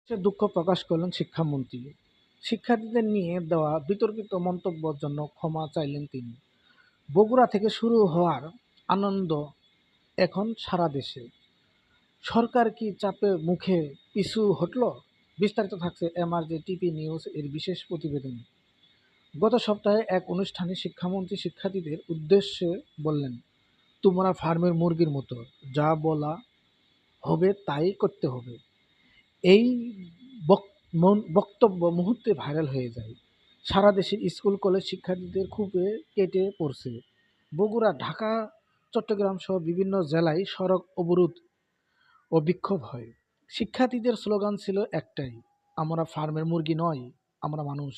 সে দুঃখ প্রকাশ করলেন শিক্ষামন্ত্রী। শিক্ষার্থীদের নিয়ে দেওয়া বিতর্কিত মন্তব্যের জন্য ক্ষমা চাইলেন তিনি। বগুড়া থেকে শুরু হওয়ার আনন্দ এখন সারা দেশে। সরকার কি চাপে মুখে পিছু হটল? বিস্তারিত থাকছে এমআরজে টিভি নিউজ এর বিশেষ প্রতিবেদনে। গত সপ্তাহে এক অনুষ্ঠানে শিক্ষামন্ত্রী শিক্ষার্থীদের উদ্দেশ্যে বললেন, তোমরা ফার্মের মুরগির মতো, যা বলা হবে তাই করতে হবে। এই বক্তব্য মুহূর্তে ভাইরাল হয়ে যায়। সারা দেশের স্কুল কলেজ শিক্ষার্থীদের খুবই কেটে পড়ছে। বগুড়া, ঢাকা, চট্টগ্রাম সহ বিভিন্ন জেলায় সড়ক অবরোধ ও বিক্ষোভ হয়। শিক্ষার্থীদের স্লোগান ছিল একটাই, আমরা ফার্মের মুরগি নয়, আমরা মানুষ।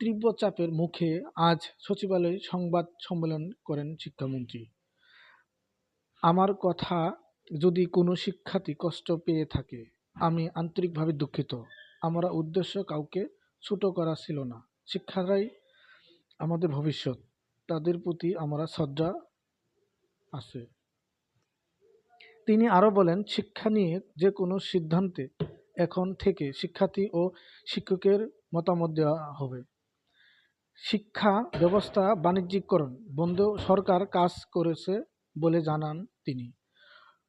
তীব্র চাপের মুখে আজ সচিবালয়ে সংবাদ সম্মেলন করেন শিক্ষামন্ত্রী। আমার কথা যদি কোনো শিক্ষার্থী কষ্ট পেয়ে থাকে, আমি আন্তরিকভাবে দুঃখিত। আমরা উদ্দেশ্য কাউকে ছোট করা ছিল না। শিক্ষার্থীরাই আমাদের ভবিষ্যৎ, তাদের প্রতি আমরা শ্রদ্ধা আছে। তিনি আরও বলেন, শিক্ষা নিয়ে যে কোনো সিদ্ধান্তে এখন থেকে শিক্ষার্থী ও শিক্ষকের মতামত দেওয়া হবে। শিক্ষা ব্যবস্থা বাণিজ্যিকরণ বন্ধ সরকার কাজ করেছে বলে জানান তিনি।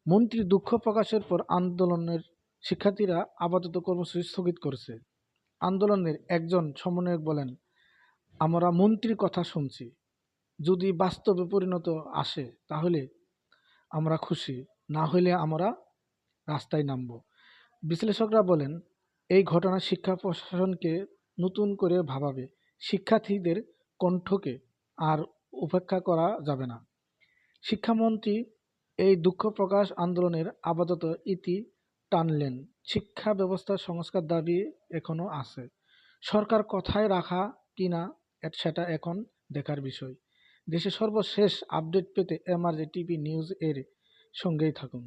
মন্ত্রীর দুঃখ প্রকাশের পর আন্দোলনের শিক্ষার্থীরা আপাতত কর্মসূচি স্থগিত করেছে। আন্দোলনের একজন সমন্বয়ক বলেন, আমরা মন্ত্রীর কথা শুনছি, যদি বাস্তবে পরিণত আসে তাহলে আমরা খুশি, না হলে আমরা রাস্তায় নামব। বিশ্লেষকরা বলেন, এই ঘটনা শিক্ষা প্রশাসনকে নতুন করে ভাবাবে। শিক্ষার্থীদের কণ্ঠকে আর উপেক্ষা করা যাবে না। শিক্ষামন্ত্রী এই দুঃখ প্রকাশ আন্দোলনের আপাতত ইতি টানলেন। শিক্ষা ব্যবস্থার সংস্কার দাবি এখনো আছে। সরকার কথায় রাখা কিনা সেটা এখন দেখার বিষয়। দেশের সর্বশেষ আপডেট পেতে এমআরজে টিভি নিউজ এর সঙ্গেই থাকুন।